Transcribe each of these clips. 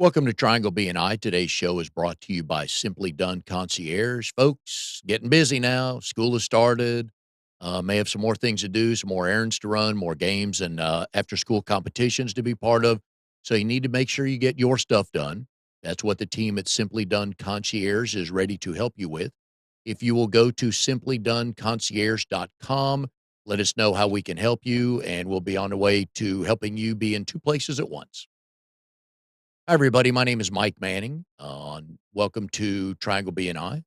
Welcome to Triangle BNI. Today's show is brought to you by Simply Done Concierge. Folks, getting busy now. School has started. May have some more things to do, some more errands to run, more games and after school competitions to be part of. So you need to make sure you get your stuff done. That's what the team at Simply Done Concierge is ready to help you with. If you will go to simplydoneconcierge.com, let us know how we can help you, and we'll be on the way to helping you be in two places at once. Hi, everybody. My name is Mike Manning. Welcome to Triangle BNI.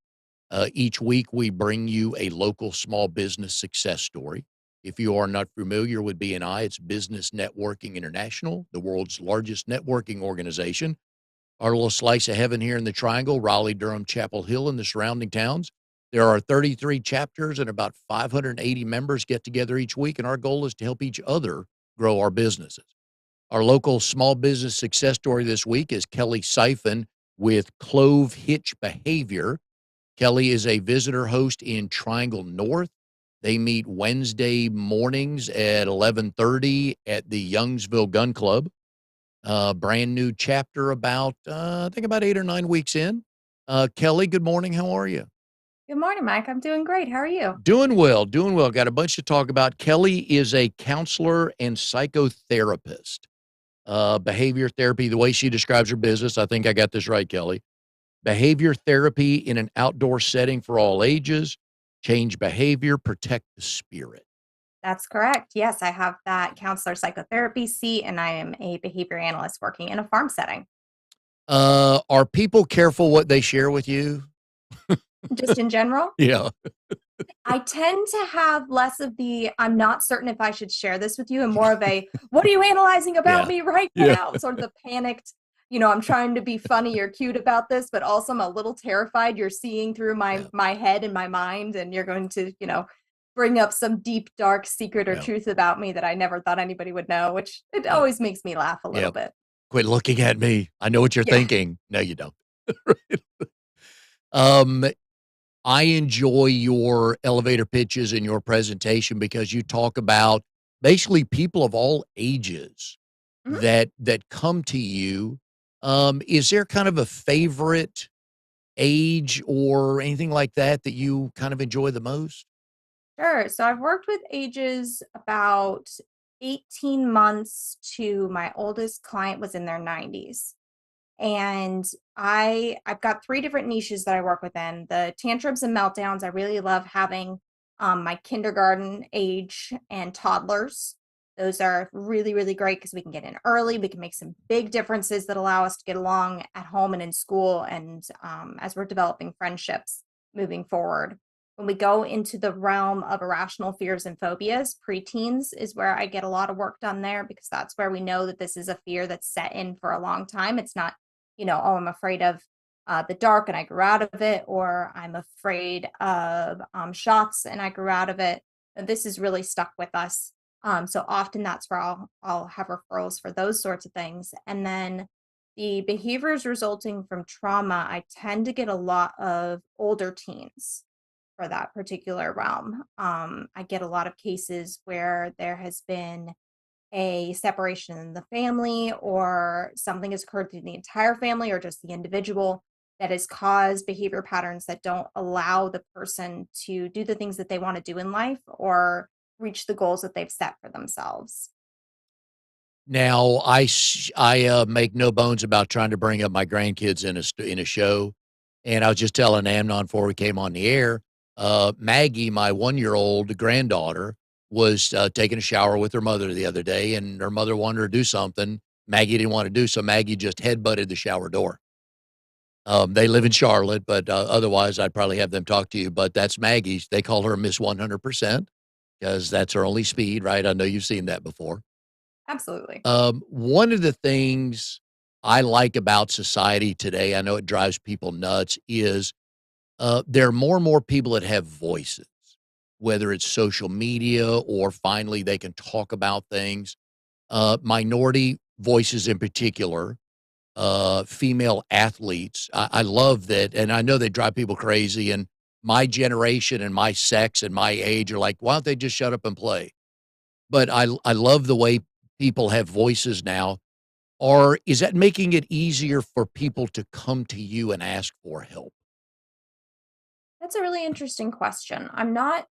Each week, we bring you a local small business success story. If you are not familiar with BNI, it's Business Networking International, the world's largest networking organization. Our little slice of heaven here in the Triangle, Raleigh, Durham, Chapel Hill, and the surrounding towns. There are 33 chapters and about 580 members get together each week, and our goal is to help each other grow our businesses. Our local small business success story this week is Kellie Syfan with Clove Hitch Behavior. Kellie is a visitor host in Triangle North. They meet Wednesday mornings at 11:30 at the Youngsville Gun Club. Brand new chapter I think about 8 or 9 weeks in. Kellie, good morning. How are you? Good morning, Mike. I'm doing great. How are you? Doing well, doing well. Got a bunch to talk about. Kellie is a counselor and psychotherapist. Behavior therapy, the way she describes her business, I think I got this right, Kellie. Behavior therapy in an outdoor setting for all ages, change behavior, protect the spirit. That's correct. Yes, I have that counselor psychotherapy seat, and I am a behavior analyst working in a farm setting. Are people careful what they share with you? Just in general, Yeah. I tend to have less of the I'm not certain if I should share this with you and more of a what are you analyzing about Yeah. me right Yeah. now? Sort of the panicked, I'm trying to be funny or cute about this, but also I'm a little terrified you're seeing through my Yeah. my head and my mind and you're going to, bring up some deep dark secret or Yeah. truth about me that I never thought anybody would know, which it Yeah. always makes me laugh a Yeah. little bit. Quit looking at me. I know what you're Yeah. thinking. No, you don't. um, I enjoy your elevator pitches and your presentation because you talk about basically people of all ages Mhm. that come to you. Is there kind of a favorite age or anything like that that you kind of enjoy the most? Sure. So I've worked with ages about 18 months to my oldest client was in their 90s. And I've got three different niches that I work within. The tantrums and meltdowns, I really love having my kindergarten age and toddlers. Those are really, really great because we can get in early. We can make some big differences that allow us to get along at home and in school, and as we're developing friendships moving forward. When we go into the realm of irrational fears and phobias, preteens is where I get a lot of work done there because that's where we know that this is a fear that's set in for a long time. It's not, oh, I'm afraid of the dark and I grew out of it, or I'm afraid of shots and I grew out of it. And this is really stuck with us. So often that's where I'll have referrals for those sorts of things. And then the behaviors resulting from trauma, I tend to get a lot of older teens for that particular realm. I get a lot of cases where there has been a separation in the family or something has occurred through the entire family or just the individual that has caused behavior patterns that don't allow the person to do the things that they want to do in life or reach the goals that they've set for themselves. Now, make no bones about trying to bring up my grandkids in a show, and I was just telling Amnon before we came on the air, Maggie, my one-year-old granddaughter, was, taking a shower with her mother the other day, and her mother wanted her to do something Maggie didn't wanna do, so Maggie just headbutted the shower door. They live in Charlotte, but, otherwise, I'd probably have them talk to you, but that's Maggie's. They call her Miss 100% because that's her only speed, right? I know you've seen that before. Absolutely. One of the things I like about society today, I know it drives people nuts, is there are more and more people that have voices, whether it's social media or finally they can talk about things. Minority voices in particular, female athletes. I love that. And I know they drive people crazy. And my generation and my sex and my age are like, why don't they just shut up and play? But I love the way people have voices now. Or is that making it easier for people to come to you and ask for help? That's a really interesting question. I'm not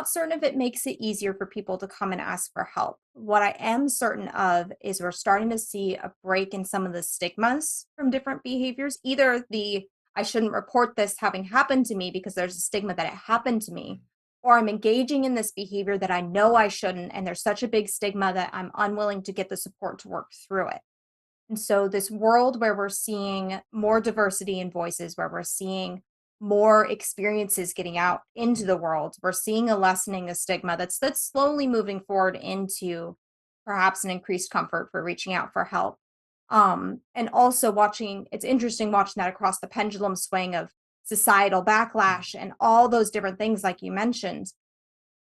certain if it makes it easier for people to come and ask for help. What I am certain of is we're starting to see a break in some of the stigmas from different behaviors. Either the I shouldn't report this having happened to me because there's a stigma that it happened to me, or I'm engaging in this behavior that I know I shouldn't, and there's such a big stigma that I'm unwilling to get the support to work through it. And so, this world where we're seeing more diversity in voices, where we're seeing more experiences getting out into the world, we're seeing a lessening of stigma that's slowly moving forward into perhaps an increased comfort for reaching out for help. And also it's interesting watching that across the pendulum swing of societal backlash and all those different things, like you mentioned,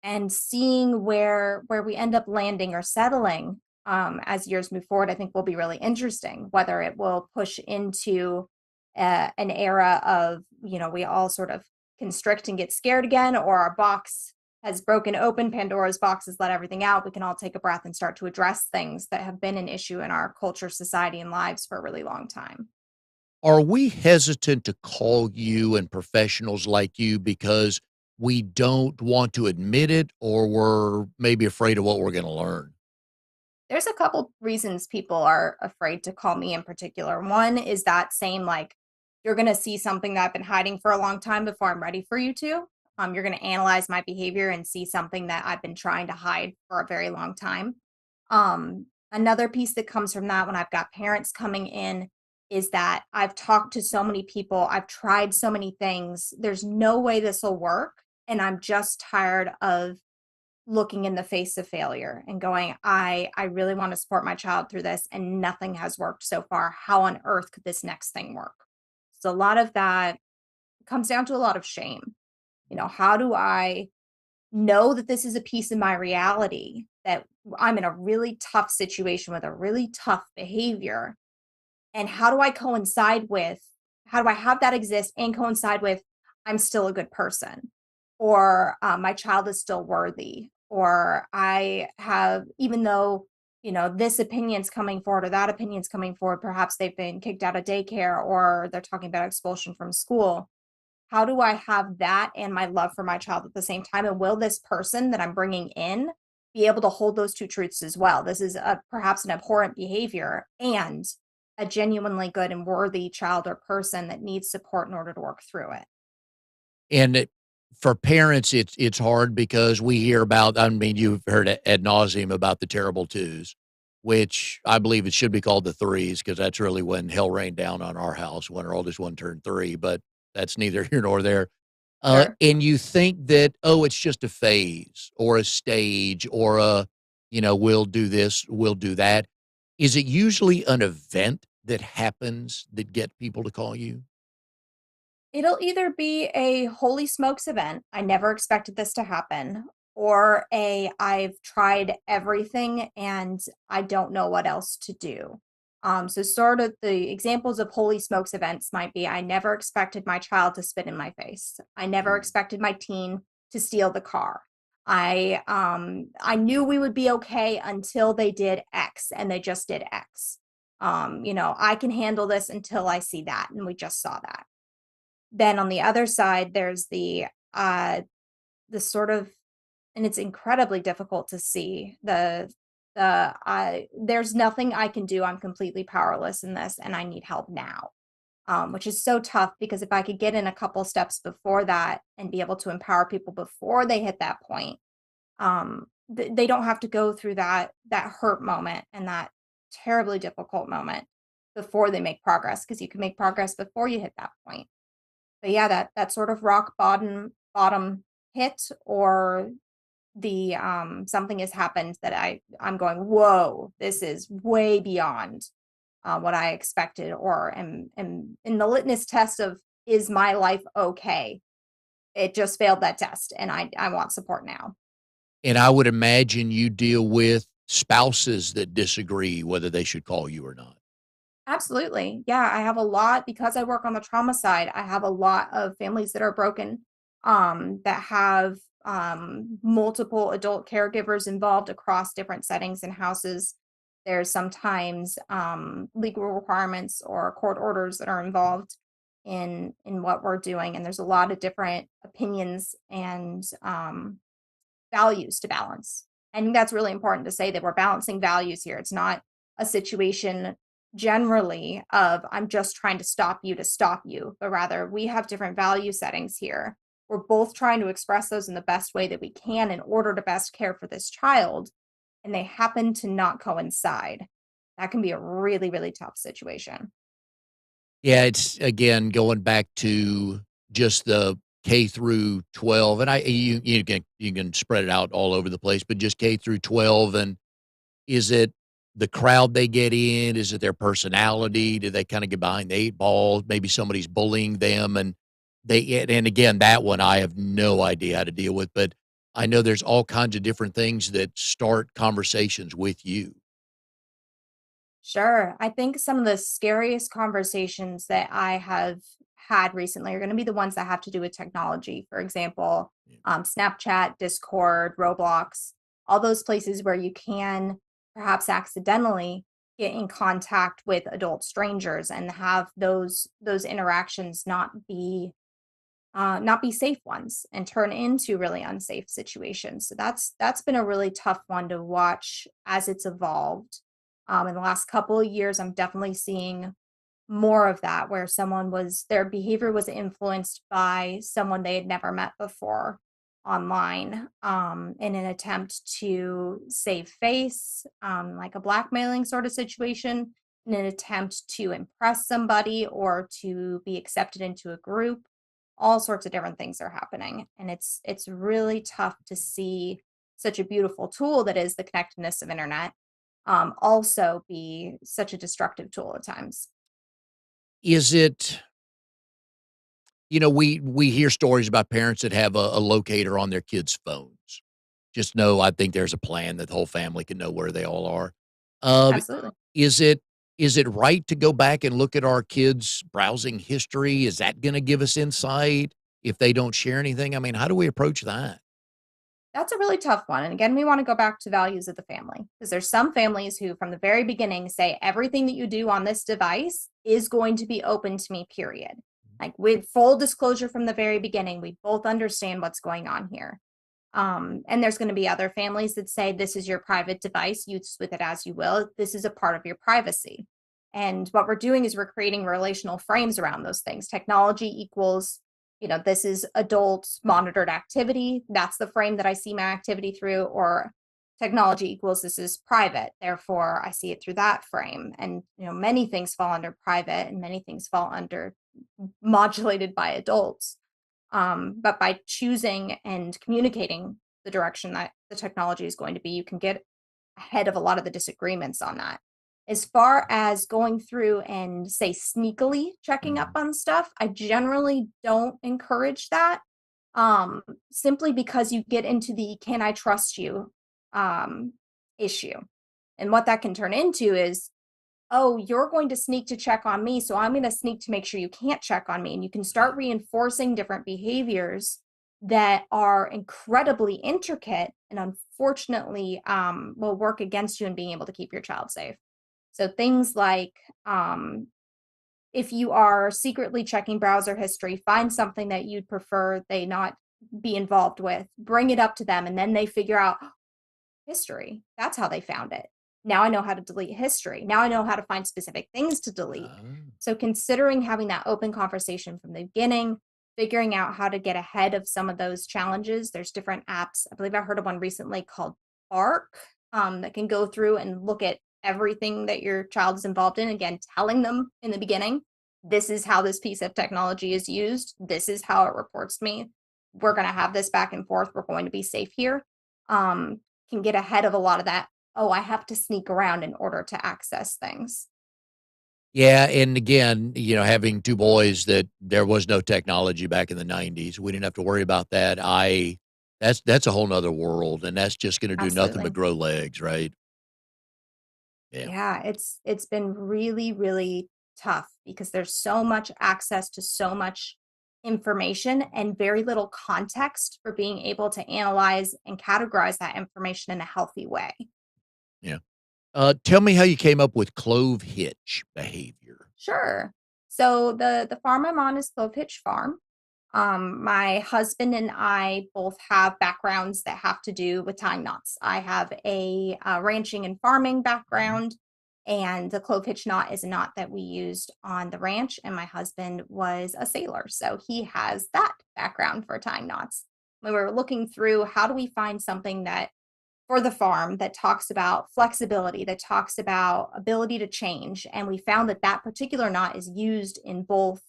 and seeing where we end up landing or settling as years move forward, I think will be really interesting. Whether it will push into an era of we all sort of constrict and get scared again, or our box has broken open, Pandora's box has let everything out. We can all take a breath and start to address things that have been an issue in our culture, society, and lives for a really long time. Are we hesitant to call you and professionals like you because we don't want to admit it or we're maybe afraid of what we're going to learn? There's a couple reasons people are afraid to call me in particular. One is that same, like, you're going to see something that I've been hiding for a long time before I'm ready for you to. You're going to analyze my behavior and see something that I've been trying to hide for a very long time. Another piece that comes from that when I've got parents coming in is that I've talked to so many people, I've tried so many things. There's no way this will work. And I'm just tired of looking in the face of failure and going, I really want to support my child through this and nothing has worked so far. How on earth could this next thing work? So a lot of that comes down to a lot of shame. How do I know that this is a piece of my reality, that I'm in a really tough situation with a really tough behavior, and how do I have that exist and coincide with I'm still a good person, or my child is still worthy, or I have, even though, this opinion's coming forward or that opinion's coming forward, perhaps they've been kicked out of daycare or they're talking about expulsion from school. How do I have that and my love for my child at the same time? And will this person that I'm bringing in be able to hold those two truths as well? This is perhaps an abhorrent behavior and a genuinely good and worthy child or person that needs support in order to work through it. And for parents, it's hard because we hear about, I mean, you've heard ad nauseum about the terrible twos, which I believe it should be called the threes because that's really when hell rained down on our house when our oldest one turned three, but that's neither here nor there. Sure. And you think that, oh, it's just a phase or a stage or we'll do this, we'll do that. Is it usually an event that happens that get people to call you? It'll either be a holy smokes event, I never expected this to happen, or a I've tried everything and I don't know what else to do. So sort of the examples of holy smokes events might be I never expected my child to spit in my face. I never Mm. expected my teen to steal the car. I knew we would be okay until they did X and they just did X. I can handle this until I see that, and we just saw that. Then on the other side, there's the sort of, and it's incredibly difficult to see there's nothing I can do. I'm completely powerless in this and I need help now. Which is so tough because if I could get in a couple steps before that and be able to empower people before they hit that point, they don't have to go through that hurt moment and that terribly difficult moment before they make progress, because you can make progress before you hit that point. But yeah, that sort of rock bottom hit, or the something has happened that I'm going, whoa, this is way beyond what I expected, or am in the litmus test of, is my life okay? It just failed that test and I want support now. And I would imagine you deal with spouses that disagree whether they should call you or not. Absolutely. Yeah, I have a lot, because I work on the trauma side. I have a lot of families that are broken, that have multiple adult caregivers involved across different settings and houses. There's sometimes legal requirements or court orders that are involved in what we're doing, and there's a lot of different opinions and values to balance. I think that's really important to say that we're balancing values here. It's not a situation generally of I'm just trying to stop you, but rather we have different value settings here. We're both trying to express those in the best way that we can in order to best care for this child, and they happen to not coincide. That can be a really, really tough situation. Yeah, it's again going back to just the K through 12, and you can spread it out all over the place, but just K through 12, and is it the crowd they get in? Is it their personality? Do they kinda get behind the 8 ball? Maybe somebody's bullying them, and and again, that one I have no idea how to deal with, but I know there's all kinds of different things that start conversations with you. Sure. I think some of the scariest conversations that I have had recently are going to be the ones that have to do with technology. For example, Yeah. Snapchat, Discord, Roblox, all those places where you can perhaps accidentally get in contact with adult strangers and have those interactions not be safe ones and turn into really unsafe situations. So that's been a really tough one to watch as it's evolved. In the last couple of years, I'm definitely seeing more of that where their behavior was influenced by someone they had never met before online, in an attempt to save face, like a blackmailing sort of situation, in an attempt to impress somebody or to be accepted into a group. All sorts of different things are happening, and it's really tough to see such a beautiful tool that is the connectedness of internet also be such a destructive tool at times. Is it we hear stories about parents that have a locator on their kids' phones. Just know I think there's a plan that the whole family can know where they all are. Um, Absolutely. is it right to go back and look at our kids' browsing history? Is that gonna give us insight if they don't share anything? I mean, how do we approach that? That's a really tough one. And again, we want to go back to values of the family because there's some families who, from the very beginning, say everything that you do on this device is going to be open to me, period. Like with full disclosure from the very beginning, we both understand what's going on here. And there's going to be other families that say this is your private device, use with it as you will. This is a part of your privacy. And what we're doing is we're creating relational frames around those things. Technology equals, this is adult monitored activity. That's the frame that I see my activity through, or technology equals this is private. Therefore, I see it through that frame. And, many things fall under private and many things fall under modulated by adults. But by choosing and communicating the direction that the technology is going to be, you can get ahead of a lot of the disagreements on that. As far as going through and say sneakily checking up Mhm. on stuff, I generally don't encourage that. Simply because you get into the can I trust you um issue. And what that can turn into is, oh, you're going to sneak to check on me, so I'm going to sneak to make sure you can't check on me. And you can start reinforcing different behaviors that are incredibly intricate and unfortunately will work against you in being able to keep your child safe. So things like if you are secretly checking browser history, find something that you'd prefer they not be involved with, bring it up to them, and then they figure out history. That's how they found it. Now I know how to delete history. Now I know how to find specific things to delete. Ah. So considering having that open conversation from the beginning, figuring out how to get ahead of some of those challenges. There's different apps. I believe I heard of one recently called Bark, that can go through and look at everything that your child is involved in. Again, telling them in the beginning, this is how this piece of technology is used. This is how it reports me. We're going to have this back and forth. We're going to be safe here. Um, can get ahead of a lot of that, "Oh, I have to sneak around in order to access things." Yeah, and again, having 2 boys that there was no technology back in the '90s, we didn't have to worry about that. I that's a whole whole 'nother world, and that's just gonna do nothing but Absolutely. grow legs, right? Yeah, Yeah, it's been really, really tough because there's so much access to so much information and very little context for being able to analyze and categorize that information in a healthy way. yeah. Tell me how you came up with clove hitch behavior. Sure. So the farm I'm on is Clove Hitch Farm. My husband and I both have backgrounds that have to do with tying knots. I have a ranching and farming Mhm. background, and the clove hitch knot is a knot that we used on the ranch. And my husband was a sailor, so he has that background for tying knots. We were looking through how do we find something that for the farm that talks about flexibility, that talks about ability to change. And we found that that particular knot is used in both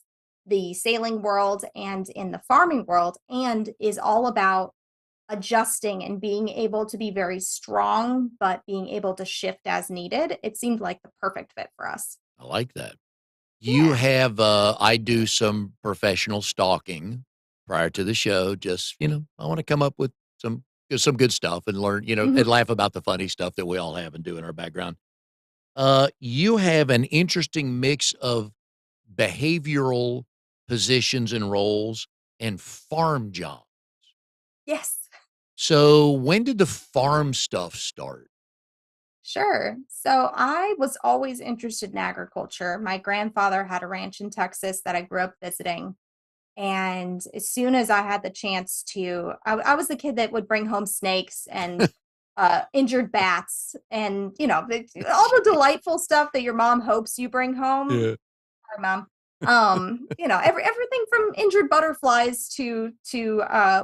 the sailing world and in the farming world, and is all about adjusting and being able to be very strong, but being able to shift as needed. It seemed like the perfect fit for us. I like that. You Yeah. have, I do some professional stalking prior to the show. Just, I want to come up with some good stuff and learn, and Mhm. laugh about the funny stuff that we all have and do in our background. You have an interesting mix of behavioral positions and roles and farm jobs. Yes. So when did the farm stuff start? Sure. So I was always interested in agriculture. My grandfather had a ranch in Texas that I grew up visiting. And as soon as I had the chance to, I was the kid that would bring home snakes and injured bats and, all the delightful stuff that your mom hopes you bring home. Yeah. Sorry, mom. Everything from injured butterflies to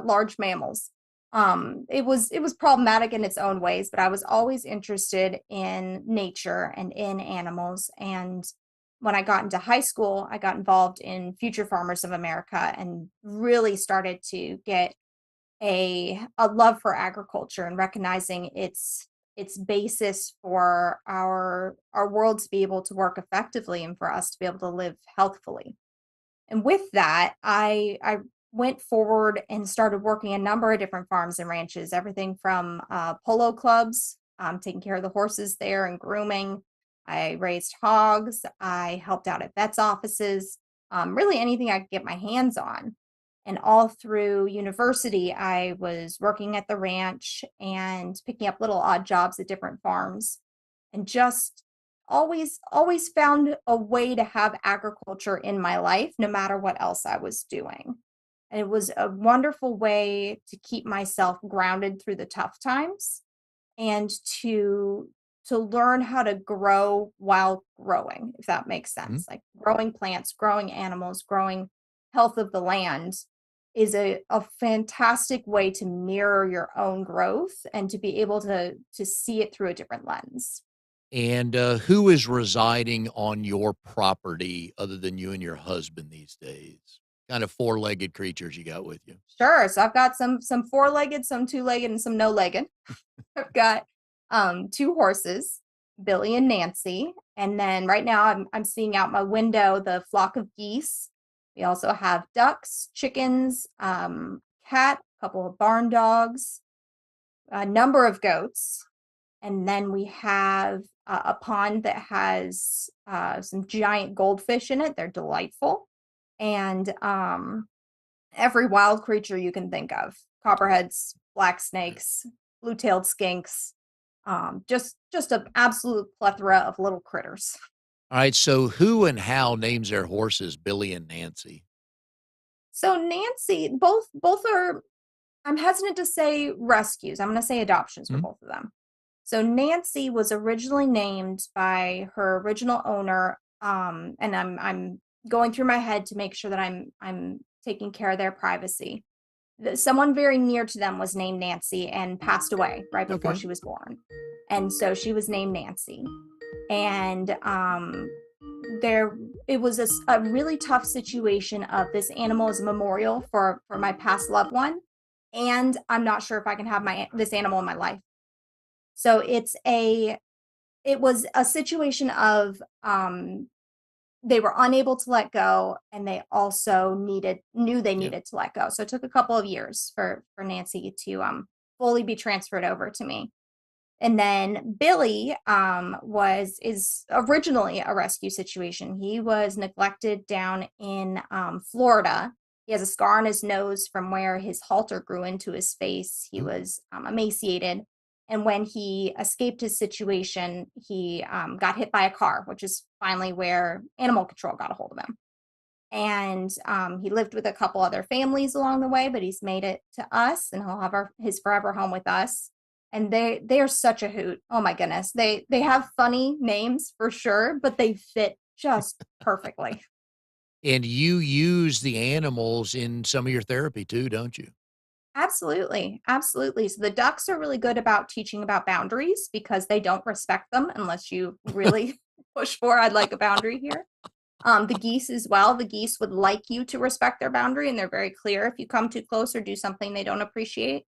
large mammals. It was problematic in its own ways, but I was always interested in nature and in animals. And when I got into high school, I got involved in Future Farmers of America and really started to get a love for agriculture and recognizing its basis for our world to be able to work effectively and for us to be able to live healthfully. And with that, I went forward and started working a number of different farms and ranches, everything from polo clubs, taking care of the horses there and grooming. I raised hogs. I helped out at vets' offices, really anything I could get my hands on. And all through university, I was working at the ranch and picking up little odd jobs at different farms and just always found a way to have agriculture in my life no matter what else I was doing. And it was a wonderful way to keep myself grounded through the tough times and to learn how to grow while growing, if that makes Mhm. sense. Like growing plants, growing animals, growing health of the land is a fantastic way to mirror your own growth and to be able to see it through a different lens. And, who is residing on your property other than you and your husband these days? Kind of four-legged creatures you got with you. Sure. So I've got some four-legged, some two-legged, and some no-legged. I've got two horses, Billy and Nancy. And then right now I'm seeing out my window the flock of geese. We also have ducks, chickens, cat, a couple of barn dogs, a number of goats. And then we have a pond that has some giant goldfish in it. They're delightful. And every wild creature you can think of: copperheads, black snakes, blue-tailed skinks, just an absolute plethora of little critters. Alright, so who and how names their horses Billy and Nancy? So Nancy, both are, I'm hesitant to say rescues. I'm going to say adoptions for Mhm. both of them. So Nancy was originally named by her original owner, and I'm going through my head to make sure that I'm taking care of their privacy. Someone very near to them was named Nancy and passed away right before Okay. she was born, and so she was named Nancy. And there it was a really tough situation of this animal as a memorial for my past loved one, and I'm not sure if I can have my this animal in my life. So it was a situation of they were unable to let go and they also knew they Yeah. needed to let go. So it took a couple of years for Nancy to fully be transferred over to me. And then Billy was is originally a rescue situation. He was neglected down in Florida. He has a scar on his nose from where his halter grew into his face. He Ooh. was emaciated. And when he escaped his situation, he got hit by a car, which is finally where animal control got a hold of him. And he lived with a couple other families along the way, but he's made it to us, and he'll have his forever home with us. And they are such a hoot. Oh my goodness, they have funny names for sure, but they fit just perfectly. And you use the animals in some of your therapy too, don't you? Absolutely, absolutely. So the ducks are really good about teaching about boundaries because they don't respect them unless you really push for, "I'd like a boundary here." The geese as well. The geese would like you to respect their boundary, and they're very clear if you come too close or do something they don't appreciate.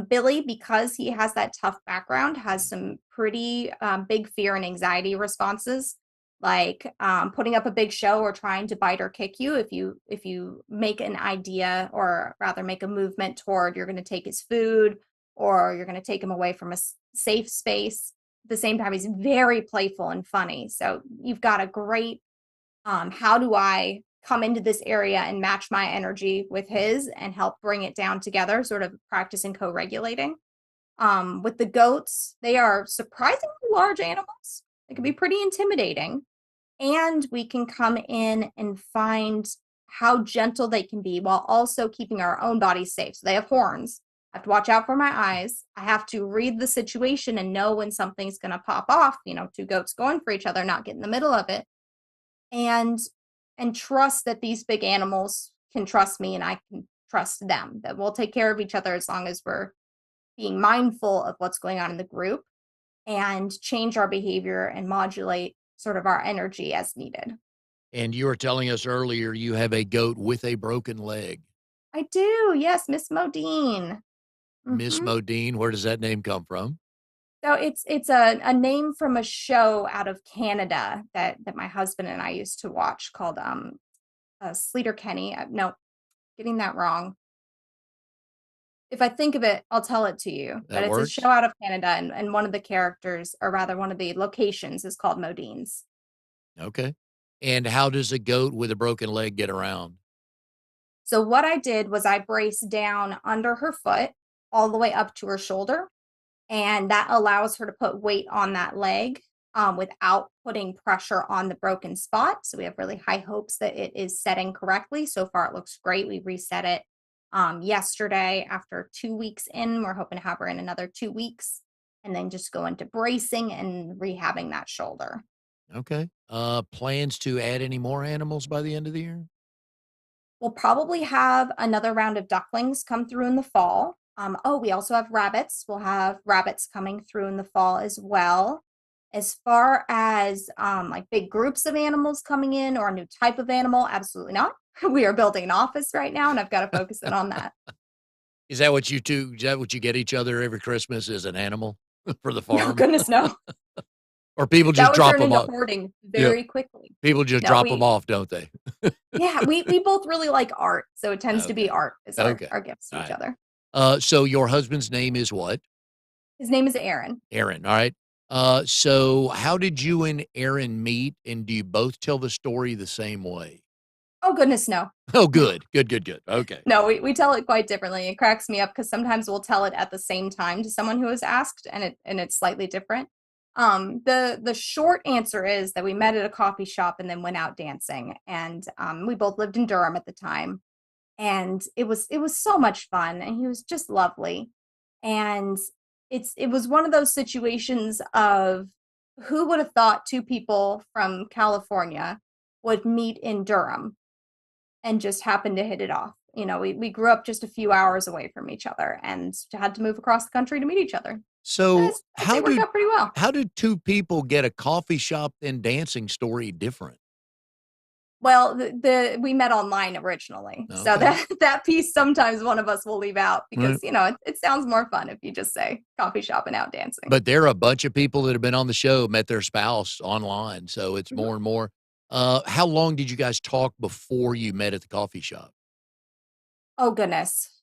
Billy, because he has that tough background, has some pretty big fear and anxiety responses, like putting up a big show or trying to bite or kick you. If you make an idea, or rather make a movement toward you're going to take his food or you're going to take him away from a safe space. At the same time, he's very playful and funny. So you've got a great how do I come into this area and match my energy with his and help bring it down together, sort of practicing co-regulating. With the goats, they are surprisingly large animals. They can be pretty intimidating. And we can come in and find how gentle they can be while also keeping our own bodies safe. So they have horns. I have to watch out for my eyes. I have to read the situation and know when something's going to pop off. Two goats going for each other, not get in the middle of it, and trust that these big animals can trust me and I can trust them, that we'll take care of each other as long as we're being mindful of what's going on in the group and change our behavior and modulate sort of our energy as needed. And you were telling us earlier you have a goat with a broken leg. I do. Yes, Miss Modine. Miss hmm Modine, where does that name come from? So it's a name from a show out of Canada that my husband and I used to watch called Sleater Kenny. No, getting that wrong. If I think of it, I'll tell it to you, but That it's a show works? out of Canada, and one of the characters, or rather one of the locations, is called Modine's. Okay. And how does a goat with a broken leg get around? So what I did was I braced down under her foot all the way up to her shoulder, and that allows her to put weight on that leg, without putting pressure on the broken spot. So we have really high hopes that it is setting correctly. So far, it looks great. We reset it yesterday after 2 weeks in. We're hoping to have her in another 2 weeks, and then just go into bracing and rehabbing that shoulder. Okay. Plans to add any more animals by the end of the year? We'll probably have another round of ducklings come through in the fall. Oh, we also have rabbits. We'll have rabbits coming through in the fall as well. As far as like big groups of animals coming in or a new type of animal, absolutely not. We are building an office right now, and I've got to focus in on that. Is that what you get each other every Christmas is an animal for the No, farm? goodness, no. Or people That just would drop turn them into off? hoarding Yeah, very quickly. people just No, drop them off, don't they? yeah, we both really like art, so it tends to be Okay. art as Okay. our gifts to each Alright. other. So your husband's name is what? His name is Aaron. Aaron, alright. So how did you and Aaron meet, and do you both tell the story the same way? Oh goodness, no. Oh, No. good. Good, good, good. Okay. No, we tell it quite differently. It cracks me up because sometimes we'll tell it at the same time to someone who has asked, and it's slightly different. The short answer is that we met at a coffee shop and then went out dancing, and we both lived in Durham at the time, and it was so much fun, and he was just lovely, and it was one of those situations of who would have thought two people from California would meet in Durham and just happened to hit it off. We grew up just a few hours away from each other and had to move across the country to meet each other. So I'd say it worked out pretty well. how did 2 people get a coffee shop and dancing story different? Well, the we met online originally, so Okay. that piece sometimes one of us will leave out Right. because it sounds more fun if you just say coffee shop and out dancing. But there are a bunch of people that have been on the show, met their spouse online, so it's Mhm. more and more. How long did you guys talk before you met at the coffee shop? Oh goodness,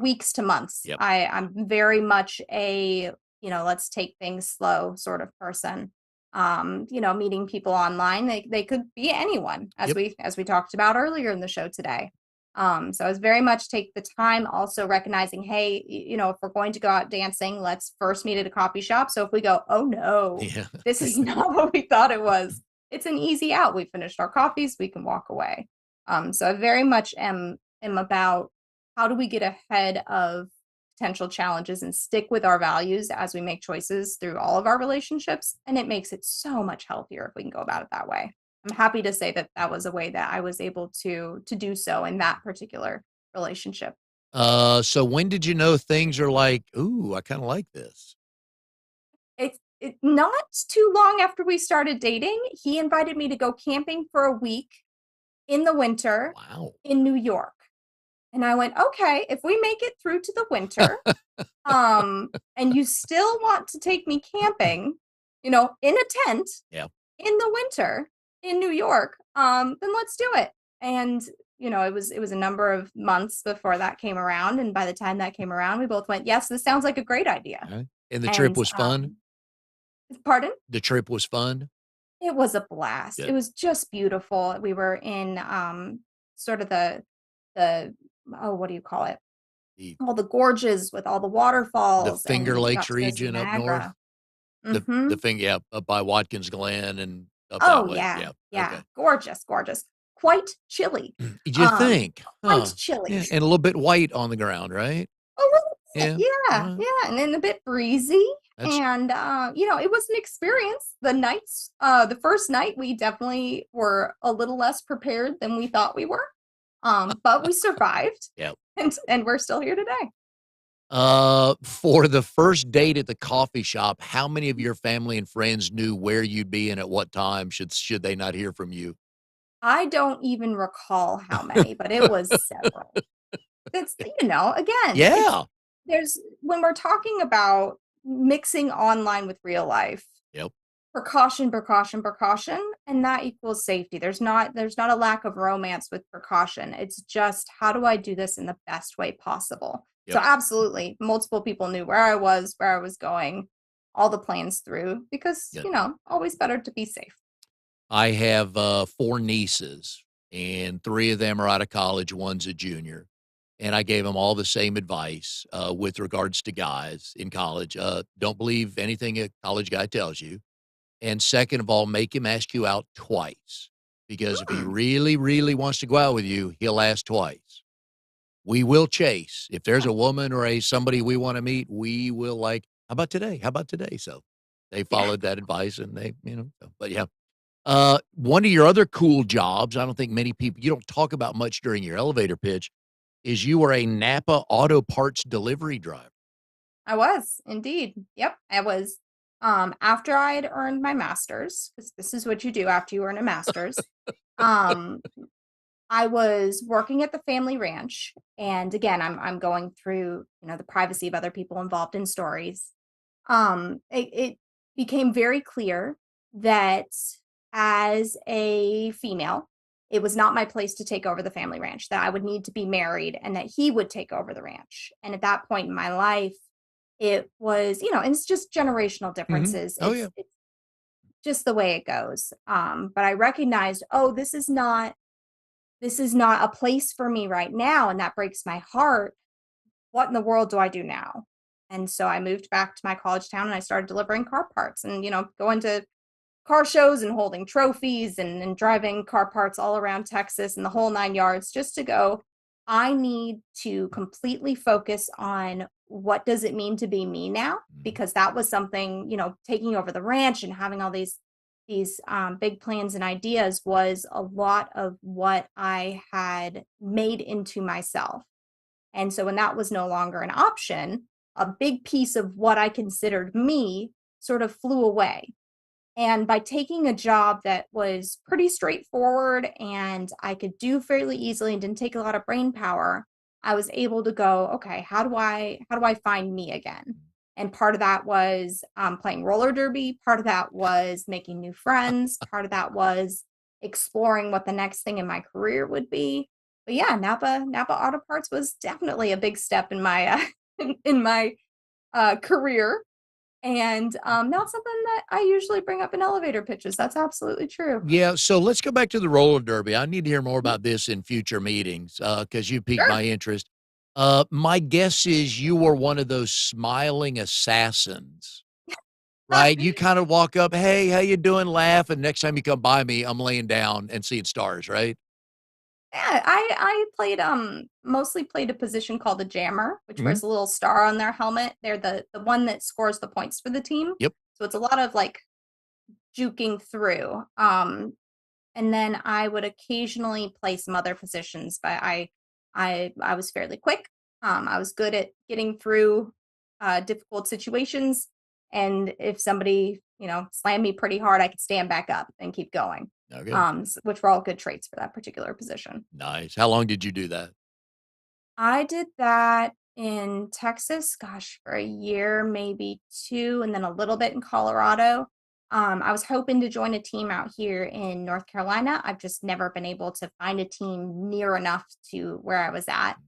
weeks to months. Yep. I'm very much a let's take things slow sort of person. Meeting people online, they could be anyone, as Yep. we talked about earlier in the show today. So I was very much take the time, also recognizing, hey, if we're going to go out dancing, let's first meet at a coffee shop. So if we go, oh no, Yeah. this is not what we thought it was, it's an easy out. We finished our coffees, we can walk away. So I very much am about how do we get ahead of potential challenges and stick with our values as we make choices through all of our relationships. And it makes it so much healthier if we can go about it that way. I'm happy to say that that was a way that I was able to do so in that particular relationship. So when did you know things are like, "Ooh, I kinda like this"? It not too long after we started dating, he invited me to go camping for a week in the winter Wow. in New York. And I went, "Okay, if we make it through to the winter, and you still want to take me camping, in a tent Yeah. in the winter in New York, then let's do it." And, it was a number of months before that came around, and by the time that came around, we both went, "Yes, this sounds like a great idea." Okay. And the trip And, was fun? pardon? The trip was fun? It was a blast. It Good. was just beautiful. We were in, sort of the oh, what do you call it? The All the gorges with all the the waterfalls, Finger and we got Lakes to go see region up north? Niagara. Mhm. Yeah, up by Watkins Glen and up that Oh, way. yeah, Yeah, yeah. okay. Gorgeous, gorgeous. Quite chilly. Did you think? Quite Huh. chilly. Yeah, and a little bit white on the ground, right? A little bit, Yeah. yeah, Alright. yeah, and then a bit breezy, That's and, it was an experience. The first night, we definitely were a little less prepared than we thought we were, but we survived, yeah. and we're still here today. For the first date at the coffee shop, how many of your family and friends knew where you'd be and at what time should they not hear from you? I don't even recall how many, but it was several. It's again, it's Yeah. there's when we're talking about mixing online with real life, Yep. precaution, precaution, precaution, and that equals safety. There's not a lack of romance with precaution. It's just how do I do this in the best way possible? So Yep. absolutely, multiple people knew where I was going, all the plans through because, Good. always better to be safe. I have, 4 nieces, and 3 of them are out of college, one's a junior, and I gave them all the same advice, with regards to guys in college. Don't believe anything a college guy tells you, and second of all, make him ask you out twice, because if he Mm, really, really wants to go out with you, he'll ask twice. We will chase. If there's a woman or somebody we wanna meet, we will like, "How about today? How about today?" So, they yeah. followed that advice and but yeah. One of your other cool jobs, I don't think many people you don't talk about much during your elevator pitch, is you were a Napa auto parts delivery driver. I was indeed. Yep. I was after I had earned my master's, because this is what you do after you earn a master's. Um, I was working at the family ranch, and again, I'm going through, the privacy of other people involved in stories. It became very clear that as a female, it was not my place to take over the family ranch, that I would need to be married and that he would take over the ranch. And at that point in my life, it was, and it's just generational Mhm. differences. Oh, It's yeah. it's just the way it goes. But I recognized, oh, this is not a place for me right now, and that breaks my heart. What in the world do I do now? And so I moved back to my college town and I started delivering car parts and, going to car shows and holding trophies and driving car parts all around Texas and the whole nine yards just to go. I need to completely focus on what does it mean to be me now? Mhm. Because that was something, taking over the ranch and having all these big plans and ideas was a lot of what I had made into myself. And so when that was no longer an option, a big piece of what I considered me sort of flew away. And by taking a job that was pretty straightforward and I could do fairly easily and didn't take a lot of brain power, I was able to go, okay, how do I find me again? And part of that was playing roller derby. Part of that was making new friends. Part of that was exploring what the next thing in my career would be. But yeah, Napa Auto Parts was definitely a big step in my in my career. and not something that I usually bring up in elevator pitches. That's absolutely true. Yeah, so let's go back to the roller derby. I need to hear more Mhm. about this in future meetings, because you piqued my Sure. interest. My guess is you were one of those smiling assassins, right? You kinda walk up, "Hey, how you doing?" Laugh, and next time you come by me, I'm laying down and seeing stars, right? Yeah, I played mostly played a position called a jammer, which Mhm. wears a little star on their helmet. They're the one that scores the points for the team. Yep. So it's a lot of like juking through. And then I would occasionally play some other positions, but I was fairly quick. I was good at getting through difficult situations, and if somebody slammed me pretty hard, I could stand back up and keep going. Okay. Which were all good traits for that particular position. Nice. How long did you do that? I did that in Texas, gosh, for a year, maybe 2, and then a little bit in Colorado. I was hoping to join a team out here in North Carolina. I've just never been able to find a team near enough to where I was at,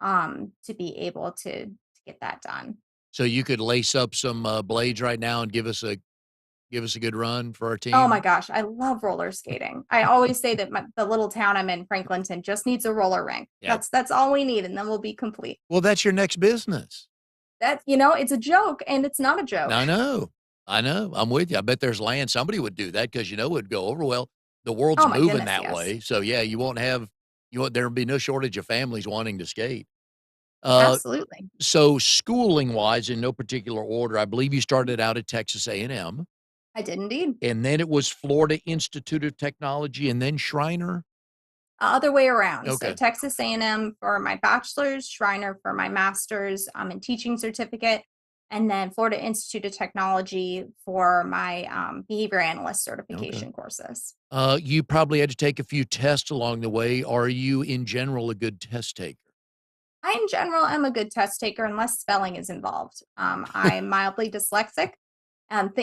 to be able to get that done. So you could lace up some, blades right now and give us a good run for our Oh my team? gosh, I love roller skating. I always say that the little town I'm in, Franklinton, just needs a roller rink. Yep. That's all we need, and then we'll be complete. Well, that's your next business. It's a joke, and it's not a joke. I know. I know. I'm with you. I bet there's land somebody would do that because it would go over well. The world's Oh my moving goodness, that yes. way. So, yeah, there'll be no shortage of families wanting to skate. Uh, Absolutely. so schooling-wise, in no particular order, I believe you started out at Texas A&M, I did indeed. and then it was Florida Institute of Technology, and then Schreiner? Other way around. So Okay. Texas A&M for my bachelor's, Schreiner for my master's in teaching certificate, and then Florida Institute of Technology for my behavior analyst Okay. certification courses. You probably had to take a few tests along the way. Are you, in general, a good test taker? I, in general, am a good test taker unless spelling is involved. I'm mildly dyslexic.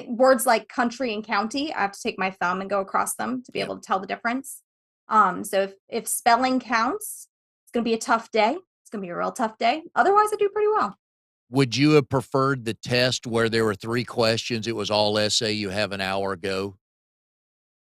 Words like country and county, I have to take my thumb and go across them to be Yep. able to tell the difference. So if spelling counts, it's going to be a tough day. It's going to be a real tough day. Otherwise, I do pretty well. Would you have preferred the test where there were 3 questions, it was all essay, you have an hour, go?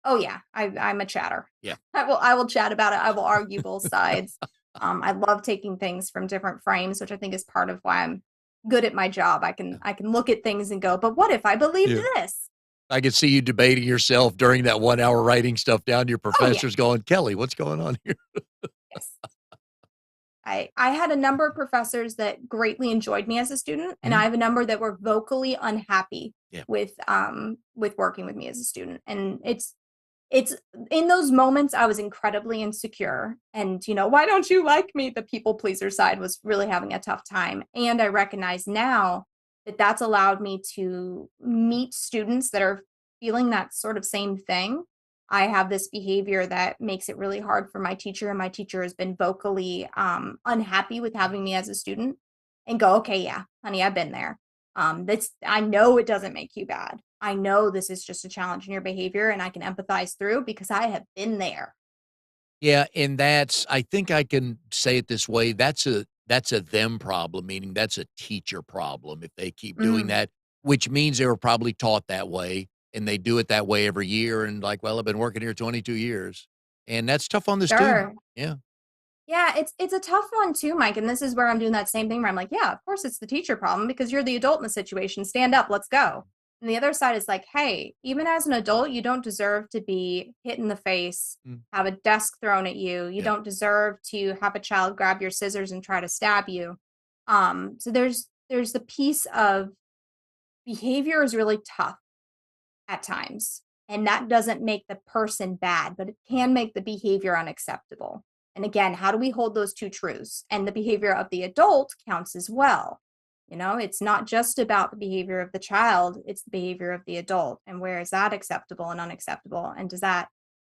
Oh yeah, I'm a chatter. Yeah. I will chat about it. I will argue both sides. I love taking things from different frames, which I think is part of why I'm good at my job. I can look at things and go, but what if I believed Yeah. this? I could see you debating yourself during that 1 hour writing stuff down, your Oh yeah, professor's going, "Kelly, what's going on here?" yes. I had a number of professors that greatly enjoyed me as a student, and I Mhm. have a number that were vocally unhappy Yeah. with working with me as a student. And it's in those moments I was incredibly insecure, and why don't you like me? The people pleaser side was really having a tough time, and I recognize now that that's allowed me to meet students that are feeling that sort of same thing. I have this behavior that makes it really hard for my teacher, and my teacher has been vocally unhappy with having me as a student, and go, okay, yeah, honey, I've been there. That's I know it doesn't make you bad. I know this is just a challenge in your behavior, and I can empathize through because I have been there. Yeah, and that's I think I can say it this way, that's a them problem, meaning that's a teacher problem if they keep doing Mm, that, which means they were probably taught that way, and they do it that way every year, and like, "Well, I've been working here 22 years." And that's tough on the student. sure. Yeah. Yeah, it's a tough one too, Mike. And this is where I'm doing that same thing where I'm like, yeah, of course it's the teacher problem because you're the adult in the situation. Stand up, let's go. And the other side is like, hey, even as an adult, you don't deserve to be hit in the face, Mm, have a desk thrown at you. You yeah. don't deserve to have a child grab your scissors and try to stab you. So there's the piece of behavior is really tough at times. And that doesn't make the person bad, but it can make the behavior unacceptable. And again, how do we hold those two truths? And the behavior of the adult counts as well. It's not just about the behavior of the child, it's the behavior of the adult. And where is that acceptable and unacceptable? And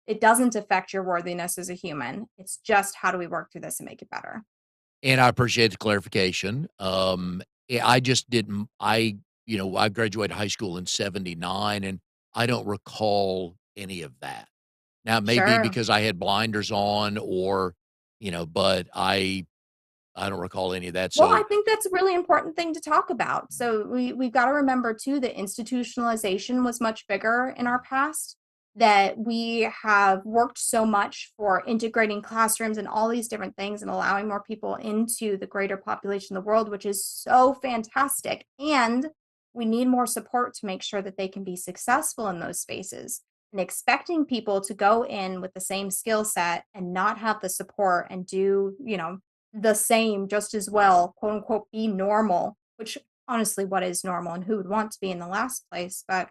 it doesn't affect your worthiness as a human. It's just how do we work through this and make it better? And I appreciate the clarification. Yeah, I just didn't I graduated high school in '79, and I don't recall any of that. Now, it may be Sure. because I had blinders on or, but I don't recall any of that. Well, So I think that's a really important thing to talk about. So we've got to remember too that institutionalization was much bigger in our past. That we have worked so much for integrating classrooms and all these different things and allowing more people into the greater population of the world, which is so fantastic. And we need more support to make sure that they can be successful in those spaces. And expecting people to go in with the same skill set and not have the support and do, the same just as well, quote unquote, be normal, which honestly, what is normal and who would want to be in the last place? But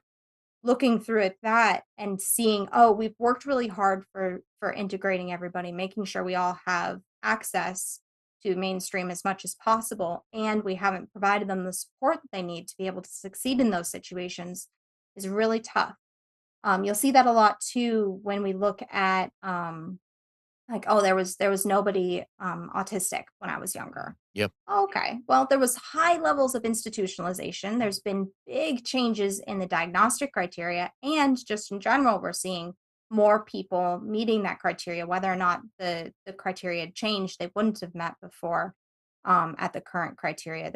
looking through at that and seeing, oh, we've worked really hard for integrating everybody, making sure we all have access to mainstream as much as possible, and we haven't provided them the support that they need to be able to succeed in those situations is really tough. You'll see that a lot too when we look at like, oh, there was nobody, autistic when I was younger. yep. Okay, well, there was high levels of institutionalization. There's been big changes in the diagnostic criteria, and just in general, we're seeing more people meeting that criteria, whether or not the criteria had changed, they wouldn't have met before, at the current criteria.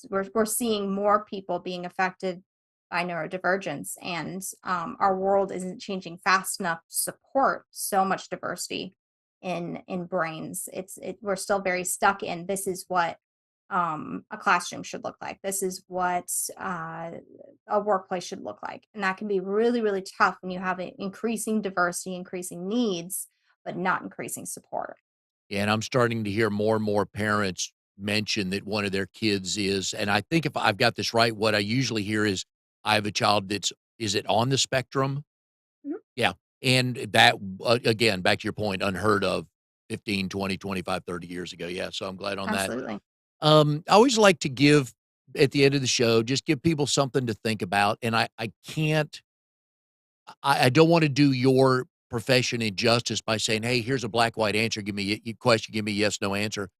We're seeing more people being affected by neurodivergence, and our world isn't changing fast enough to support so much diversity in brains. We're still very stuck in this is what a classroom should look like. This is what a workplace should look like, and that can be really really tough when you have increasing diversity, increasing needs, but not increasing support. Yeah, and I'm starting to hear more and more parents mention that one of their kids is, and I think if I've got this right, what I usually hear is, I have a child that's, is it on the spectrum? Mhm. Yeah, and that, again, back to your point, unheard of 15, 20, 25, 30 years ago. Yeah, so I'm glad on that. Absolutely. I always like to give, at the end of the show, just give people something to think about, and I can't, I don't wanna do your profession injustice by saying, "Hey, here's a black, white answer, give me a question, give me a yes, no answer."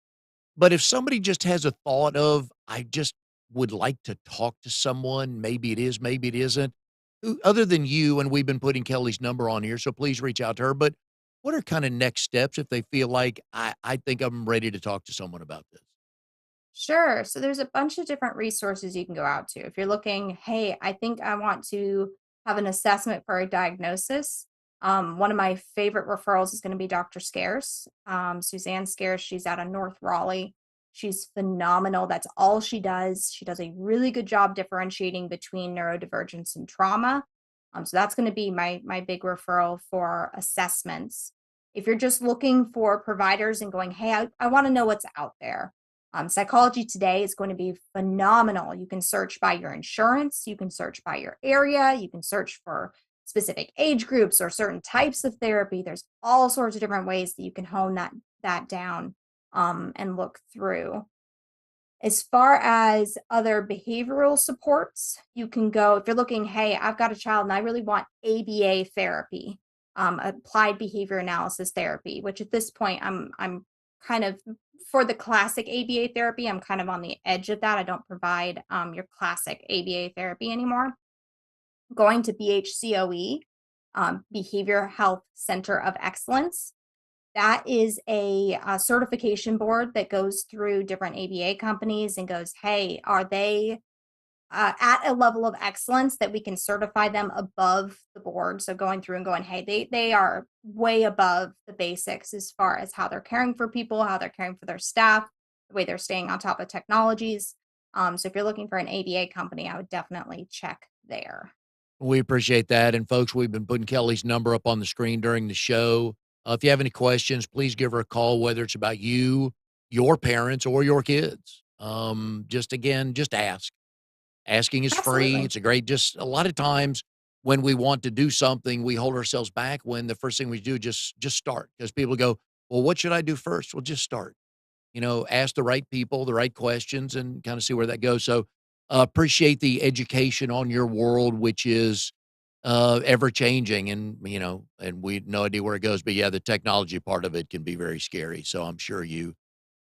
But if somebody just has a thought of, "I just would like to talk to someone, maybe it is, maybe it isn't," who other than you, and we've been putting Kelly's number on here, so please reach out to her, but what are kinda next steps if they feel like, I think I'm ready to talk to someone about this?" Sure. So there's a bunch of different resources you can go out to. If you're looking, hey, I think I want to have an assessment for a diagnosis. One of my favorite referrals is going to be Dr. Scarce, Suzanne Scarce. She's out of North Raleigh. She's phenomenal. That's all she does. She does a really good job differentiating between neurodivergence and trauma. So that's going to be my big referral for assessments. If you're just looking for providers and going, hey, I want to know what's out there. Psychology Today is going to be phenomenal. You can search by your insurance, you can search by your area, you can search for specific age groups or certain types of therapy. There's all sorts of different ways that you can hone that down and look through. As far as other behavioral supports, you can go if you're looking, hey, I've got a child and I really want ABA therapy, applied behavior analysis therapy, which at this point I'm kind of for the classic ABA therapy, I'm kind of on the edge of that. I don't provide your classic ABA therapy anymore. Going to BHCOE, Behavior Health Center of Excellence. That is a certification board that goes through different ABA companies and goes, hey, are they at a level of excellence that we can certify them above the board? So going through and going, hey, they are way above the basics as far as how they're caring for people, how they're caring for their staff, the way they're staying on top of technologies. So if you're looking for an ABA company, I would definitely check there. We appreciate that, and folks, we've been putting Kelly's number up on the screen during the show. If you have any questions, please give her a call, whether it's about you, your parents, or your kids. Just again, just ask. Asking is free. Absolutely. It's a great, just a lot of times when we want to do something, we hold ourselves back when the first thing we do, just start. Because people go, "Well, what should I do first?" Well, just start. Ask the right people, the right questions, and kind of see where that goes. So, appreciate the education on your world, which is ever changing, and and we no idea where it goes. But yeah, the technology part of it can be very scary. So I'm sure you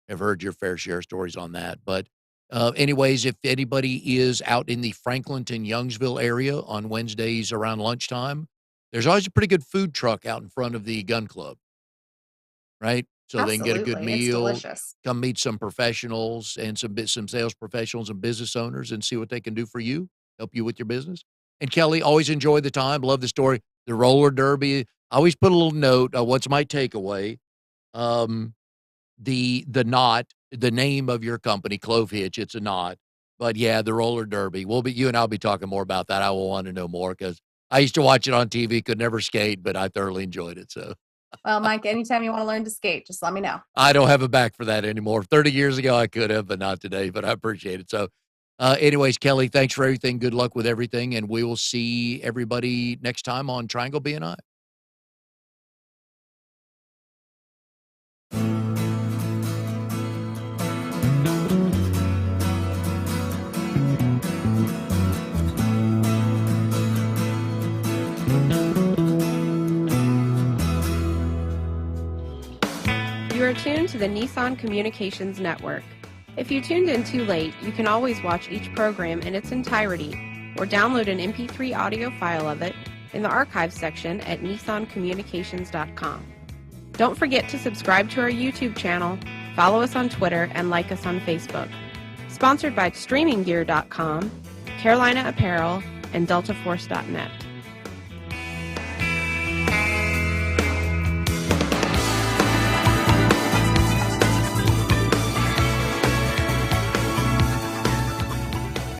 have heard your fair share of stories on that. But anyways, if anybody is out in the Franklinton, Youngsville area on Wednesdays around lunchtime, there's always a pretty good food truck out in front of the gun club, right? so they can get a good Absolutely. It's meal, delicious. come meet some professionals and some sales professionals and business owners and see what they can do for you, help you with your business. And Kelly, always enjoy the time. Love the story. The roller derby. I always put a little note. What's my takeaway? Um, the knot, the name of your company, Clove Hitch. It's a knot. But yeah, the roller derby. You and I'll be talking more about that. I will want to know more because I used to watch it on TV. Could never skate, but I thoroughly enjoyed it. So. Well, Mike, anytime you want to learn to skate, just let me know. I don't have a back for that anymore. 30 years ago, I could have, but not today, but I appreciate it. So, anyways, Kelly, thanks for everything. Good luck with everything. And we will see everybody next time on Triangle BNI. You are tuned to the Nissan Communications Network. If you tuned in too late, you can always watch each program in its entirety or download an MP3 audio file of it in the archives section at nissancommunications.com. Don't forget to subscribe to our YouTube channel, follow us on Twitter, and like us on Facebook. Sponsored by StreamingGear.com, Carolina Apparel, and DeltaForce.net.